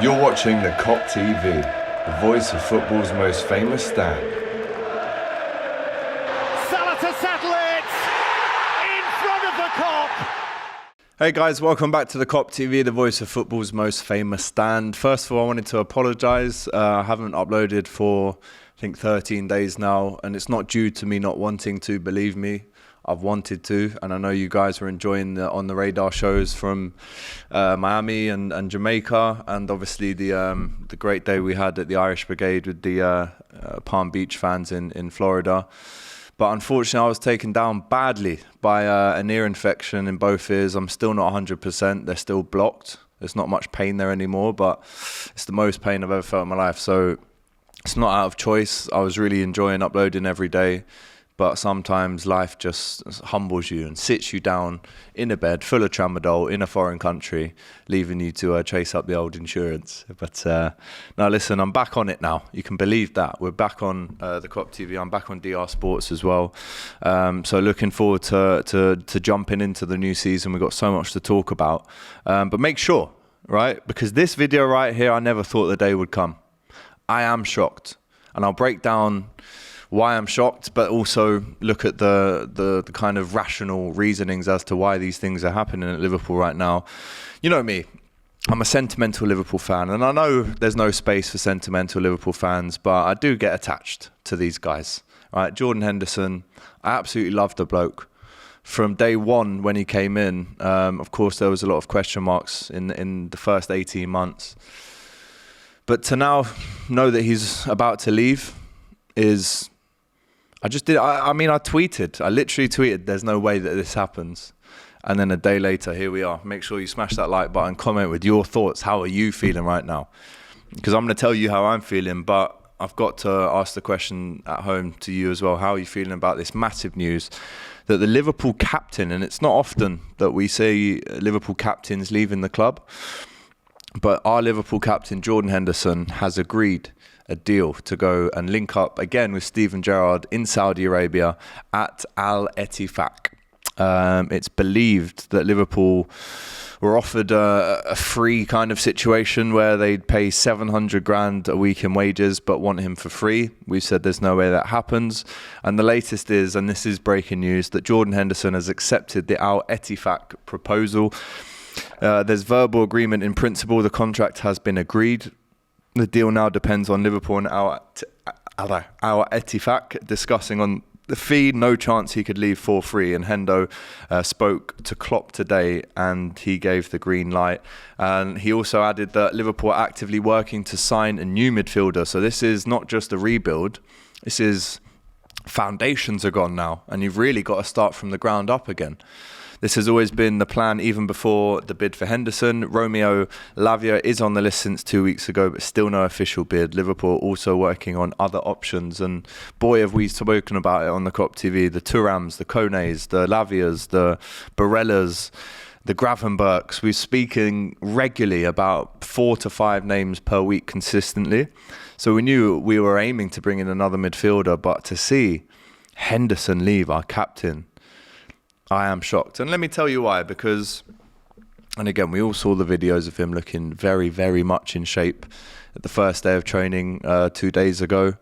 You're watching the Kop TV, the voice of football's most famous stand. Salah to settle it in front of the Kop. Hey guys, welcome back to the Kop TV, the voice of football's most famous stand. First of all, I wanted to apologise. I haven't uploaded for, I think, 13 days now, and it's not due to me not wanting to, believe me. I've wanted to, and I know you guys were enjoying the On the Radar shows from Miami and Jamaica, and obviously the great day we had at the Irish Brigade with the Palm Beach fans in Florida. But unfortunately, I was taken down badly by an ear infection in both ears. I'm still not 100%. They're still blocked. There's not much pain there anymore, but it's the most pain I've ever felt in my life. So it's not out of choice. I was really enjoying uploading every day. But sometimes life just humbles you and sits you down in a bed full of tramadol in a foreign country, leaving you to chase up the old insurance. But now listen, I'm back on it now. You can believe that. We're back on the Kop TV. I'm back on DR Sports as well. So looking forward to jumping into the new season. We've got so much to talk about. But make sure, right? Because this video right here, I never thought the day would come. I am shocked. And I'll break down why I'm shocked, but also look at the kind of rational reasonings as to why these things are happening at Liverpool right now. You know me, I'm a sentimental Liverpool fan, and I know there's no space for sentimental Liverpool fans, but I do get attached to these guys. Right, Jordan Henderson, I absolutely loved the bloke. From day one when he came in, of course there was a lot of question marks in the first 18 months. But to now know that he's about to leave is... I tweeted. I literally tweeted, there's no way that this happens. And then a day later, here we are. Make sure you smash that like button, comment with your thoughts. How are you feeling right now? Because I'm going to tell you how I'm feeling, but I've got to ask the question at home to you as well. How are you feeling about this massive news that the Liverpool captain, and it's not often that we see Liverpool captains leaving the club, but our Liverpool captain, Jordan Henderson, has agreed a deal to go and link up again with Steven Gerrard in Saudi Arabia at Al Ettifaq. It's believed that Liverpool were offered a free kind of situation where they'd pay 700 grand a week in wages but want him for free. We've said there's no way that happens. And the latest is, and this is breaking news, that Jordan Henderson has accepted the Al Ettifaq proposal. There's verbal agreement in principle. The contract has been agreed. The deal now depends on Liverpool and our Ettifaq discussing on the fee. No chance he could leave for free. And Hendo spoke to Kop today and he gave the green light. And he also added that Liverpool are actively working to sign a new midfielder. So this is not just a rebuild. This is foundations are gone now. And you've really got to start from the ground up again. This has always been the plan even before the bid for Henderson. Romeo Lavia is on the list since 2 weeks ago, but still no official bid. Liverpool also working on other options. And boy, have we spoken about it on the Kop TV. The Turams, the Kones, the Lavias, the Barellas, the Gravenbergs. We're speaking regularly about 4 to 5 names per week consistently. So we knew we were aiming to bring in another midfielder, but to see Henderson leave, our captain, I am shocked. And let me tell you why, because, and again, we all saw the videos of him looking very, very much in shape at the first day of training 2 days ago.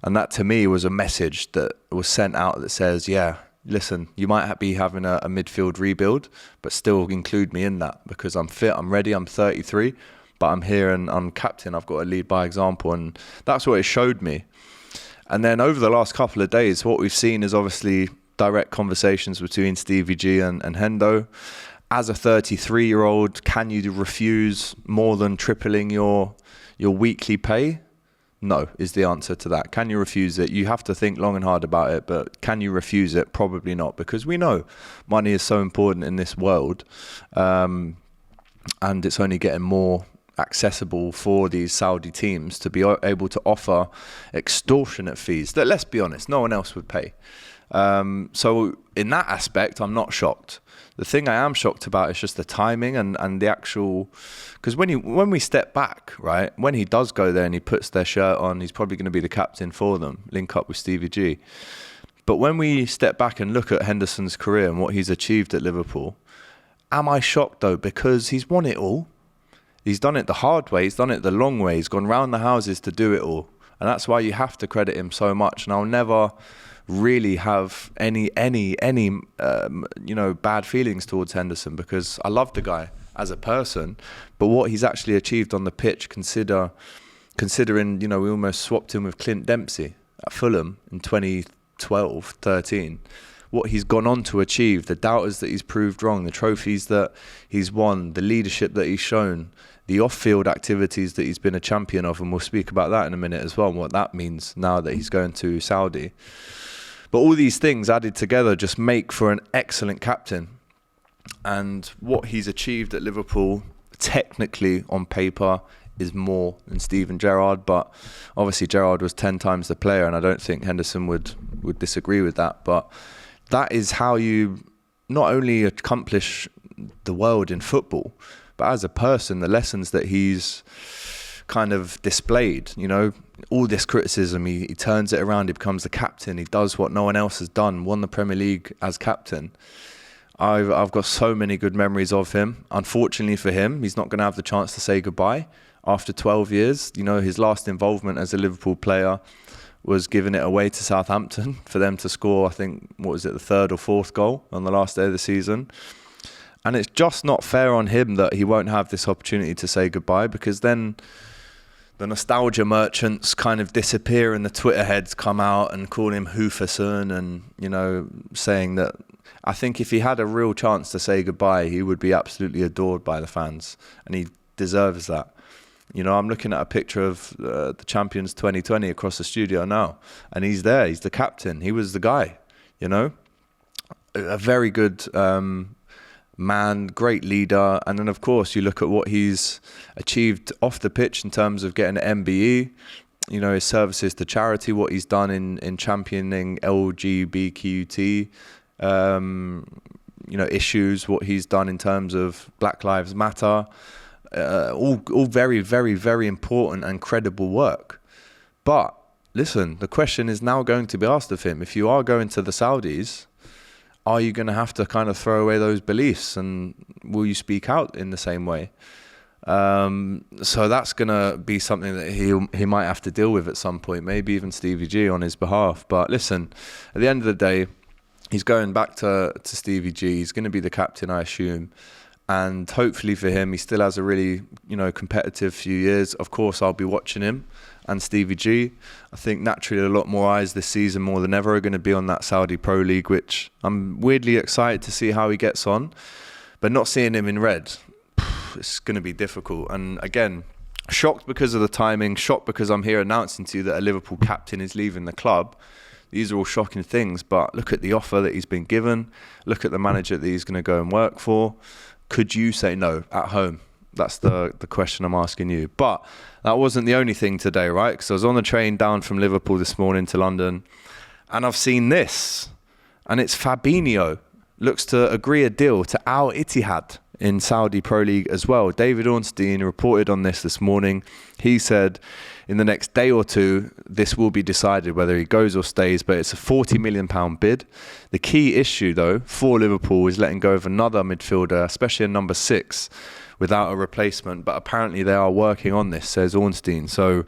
And that to me was a message that was sent out that says, yeah, listen, you might be having a midfield rebuild, but still include me in that because I'm fit, I'm ready, I'm 33, but I'm here and I'm captain. I've got to lead by example. And that's what it showed me. And then over the last couple of days, what we've seen is obviously direct conversations between Stevie G and Hendo. As a 33-year-old, can you refuse more than tripling your weekly pay? No, is the answer to that. Can you refuse it? You have to think long and hard about it, but can you refuse it? Probably not, because we know money is so important in this world, and it's only getting more accessible for these Saudi teams to be able to offer extortionate fees that, let's be honest, no one else would pay. So in that aspect, I'm not shocked. The thing I am shocked about is just the timing and the actual, because when we step back, right, when he does go there and he puts their shirt on, he's probably going to be the captain for them, link up with Stevie G. But when we step back and look at Henderson's career and what he's achieved at Liverpool, am I shocked though? Because he's won it all. He's done it the hard way. He's done it the long way. He's gone round the houses to do it all. And that's why you have to credit him so much. And I'll never really have any bad feelings towards Henderson, because I love the guy as a person. But what he's actually achieved on the pitch, considering, we almost swapped him with Clint Dempsey at Fulham in 2012-13. What he's gone on to achieve, the doubters that he's proved wrong, the trophies that he's won, the leadership that he's shown, the off-field activities that he's been a champion of, and we'll speak about that in a minute as well, and what that means now that he's going to Saudi. But all these things added together just make for an excellent captain. And what he's achieved at Liverpool, technically on paper, is more than Steven Gerrard, but obviously Gerrard was 10 times the player, and I don't think Henderson would disagree with that. But that is how you not only accomplish the world in football, but as a person, the lessons that he's kind of displayed, all this criticism, he turns it around, he becomes the captain, he does what no one else has done, won the Premier League as captain. I've got so many good memories of him. Unfortunately for him, he's not going to have the chance to say goodbye after 12 years. His last involvement as a Liverpool player was giving it away to Southampton for them to score, I think, the third or fourth goal on the last day of the season. And it's just not fair on him that he won't have this opportunity to say goodbye, because then the nostalgia merchants kind of disappear and the Twitter heads come out and call him Hooferson and, saying that I think if he had a real chance to say goodbye, he would be absolutely adored by the fans, and he deserves that. I'm looking at a picture of the Champions 2020 across the studio now, and he's there. He's the captain. He was the guy, a very good man, great leader. And then, of course, you look at what he's achieved off the pitch in terms of getting an MBE, his services to charity, what he's done in championing LGBTQ, issues, what he's done in terms of Black Lives Matter, all very, very, very important and credible work. But listen, the question is now going to be asked of him. If you are going to the Saudis, are you going to have to kind of throw away those beliefs, and will you speak out in the same way? So that's going to be something that he might have to deal with at some point, maybe even Stevie G on his behalf. But listen, at the end of the day, he's going back to Stevie G. He's going to be the captain, I assume. And hopefully for him, he still has a really, competitive few years. Of course, I'll be watching him and Stevie G. I think naturally a lot more eyes this season more than ever are going to be on that Saudi Pro League, which I'm weirdly excited to see how he gets on. But not seeing him in red, it's going to be difficult. And again, shocked because of the timing, shocked because I'm here announcing to you that a Liverpool captain is leaving the club. These are all shocking things, but look at the offer that he's been given. Look at the manager that he's going to go and work for. Could you say no at home? That's the question I'm asking you. But that wasn't the only thing today, right? Because I was on the train down from Liverpool this morning to London, and I've seen this. And it's Fabinho looks to agree a deal to Al Ittihad in Saudi Pro League as well. David Ornstein reported on this morning. He said in the next day or two, this will be decided whether he goes or stays, but it's a £40 million bid. The key issue, though, for Liverpool is letting go of another midfielder, especially a number 6, without a replacement. But apparently they are working on this, says Ornstein. So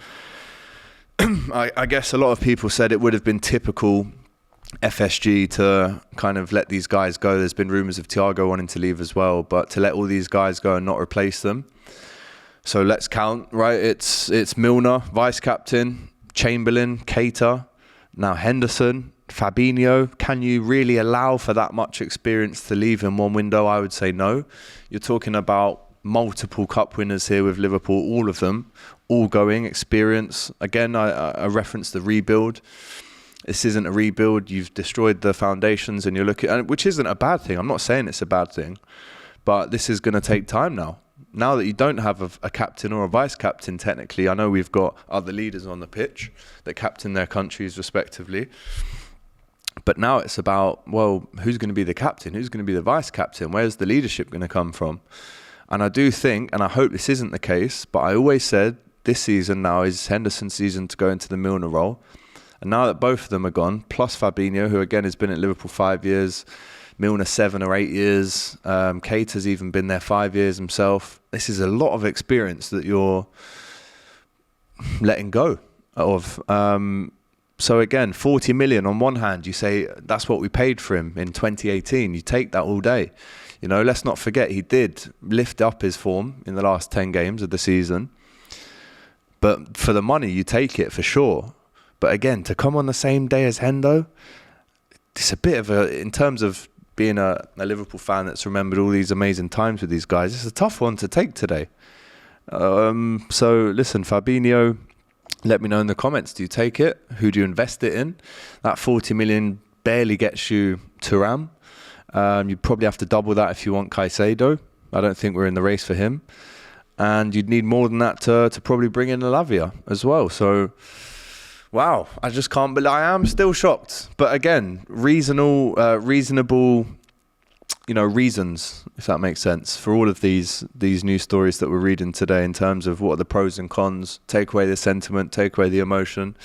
I guess a lot of people said it would have been typical FSG to kind of let these guys go. There's been rumours of Thiago wanting to leave as well, but to let all these guys go and not replace them. So let's count, right? It's Milner, vice-captain, Chamberlain, Keita, now Henderson, Fabinho. Can you really allow for that much experience to leave in one window? I would say no. You're talking about multiple cup winners here with Liverpool, all of them, all going, experience. Again, I referenced the rebuild. This isn't a rebuild. You've destroyed the foundations and you're looking, which isn't a bad thing. I'm not saying it's a bad thing, but this is going to take time now. Now that you don't have a captain or a vice-captain, technically, I know we've got other leaders on the pitch that captain their countries respectively. But now it's about, well, who's going to be the captain? Who's going to be the vice-captain? Where's the leadership going to come from? And I do think, and I hope this isn't the case, but I always said this season now is Henderson's season to go into the Milner role. And now that both of them are gone, plus Fabinho, who again has been at Liverpool 5 years, Milner 7 or 8 years. Keita's even been there 5 years himself. This is a lot of experience that you're letting go of. So again, 40 million on one hand, you say that's what we paid for him in 2018. You take that all day. You know, let's not forget he did lift up his form in the last 10 games of the season. But for the money, you take it for sure. But again, to come on the same day as Hendo, it's a bit of a, in terms of being a Liverpool fan that's remembered all these amazing times with these guys, it's a tough one to take today. So listen, Fabinho, let me know in the comments. Do you take it? Who do you invest it in? That 40 million barely gets you Thuram. You'd probably have to double that if you want Caicedo. I don't think we're in the race for him. And you'd need more than that to probably bring in Lavia as well. So, wow, I just can't believe. I am still shocked. But again, reasonable, reasons, if that makes sense, for all of these news stories that we're reading today in terms of what are the pros and cons, take away the sentiment, take away the emotion.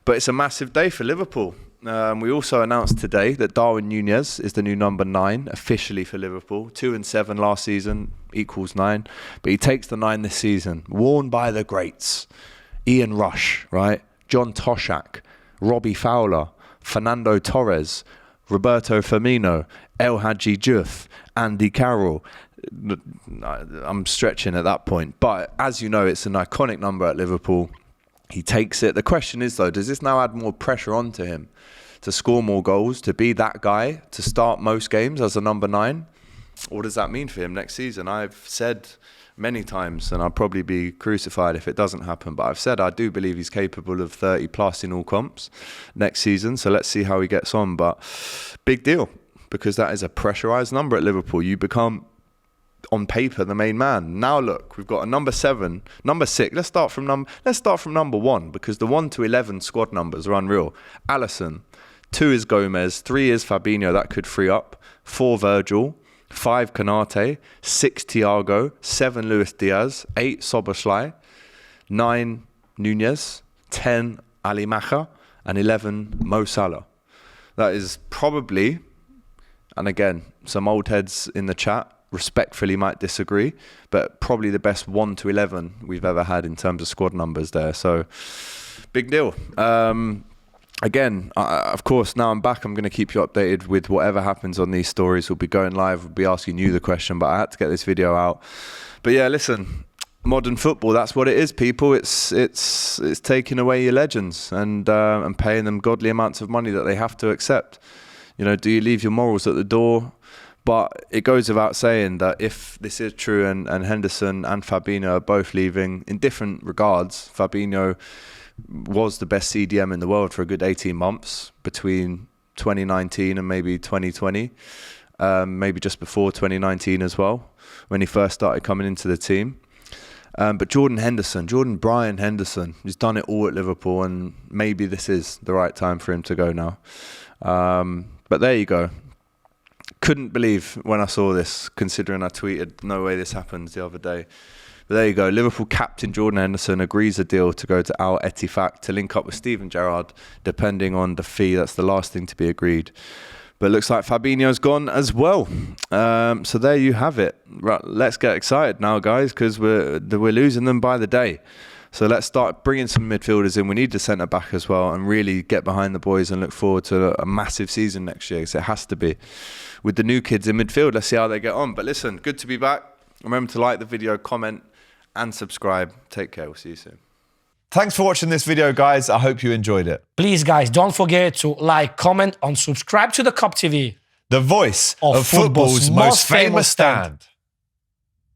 But it's a massive day for Liverpool. We also announced today that Darwin Núñez is the new number 9 officially for Liverpool. 2 and 7 last season equals 9, but he takes the 9 this season. Worn by the greats, Ian Rush, right? John Toshak, Robbie Fowler, Fernando Torres, Roberto Firmino, El Hadji Diouf, Andy Carroll. I'm stretching at that point, but as you know, it's an iconic number at Liverpool. He takes it. The question is, though, does this now add more pressure onto him to score more goals, to be that guy, to start most games as a number 9? What does that mean for him next season? I've said many times, and I'll probably be crucified if it doesn't happen, but I've said I do believe he's capable of 30 plus in all comps next season. So let's see how he gets on. But big deal, because that is a pressurised number at Liverpool. You become, on paper, the main man. Now look, we've got a number 7, number 6. Let's start from number 1, because the 1 to 11 squad numbers are unreal. Alisson, 2 is Gomez, 3 is Fabinho, that could free up, 4 Virgil, 5 Konate, 6 Thiago, 7 Luis Diaz, 8 Szoboszlai, 9 Núñez, 10 Ali Macha, and 11 Mo Salah. That is probably, and again, some old heads in the chat respectfully might disagree, but probably the best 1 to 11 we've ever had in terms of squad numbers there. So big deal. Again, of course, now I'm back. I'm going to keep you updated with whatever happens on these stories. We'll be going live. We'll be asking you the question, but I had to get this video out. But yeah, listen, modern football, that's what it is, people. It's taking away your legends and paying them godly amounts of money that they have to accept. You know, do you leave your morals at the door? But it goes without saying that if this is true and Henderson and Fabinho are both leaving in different regards, Fabinho was the best CDM in the world for a good 18 months between 2019 and maybe 2020, maybe just before 2019 as well, when he first started coming into the team. But Jordan Brian Henderson, he's done it all at Liverpool, and maybe this is the right time for him to go now. But there you go. Couldn't believe when I saw this, considering I tweeted, no way this happens the other day. But there you go. Liverpool captain Jordan Henderson agrees a deal to go to Al Ettifaq to link up with Steven Gerrard, depending on the fee. That's the last thing to be agreed. But it looks like Fabinho's gone as well. So there you have it. Right, let's get excited now, guys, because we're losing them by the day. So let's start bringing some midfielders in. We need the centre-back as well, and really get behind the boys and look forward to a massive season next year, because it has to be. With the new kids in midfield, let's see how they get on. But listen, good to be back. Remember to like the video, comment, and subscribe. Take care. We'll see you soon. Thanks for watching this video, guys. I hope you enjoyed it. Please, guys, don't forget to like, comment, and subscribe to the Kop TV. The voice of football's most famous stand.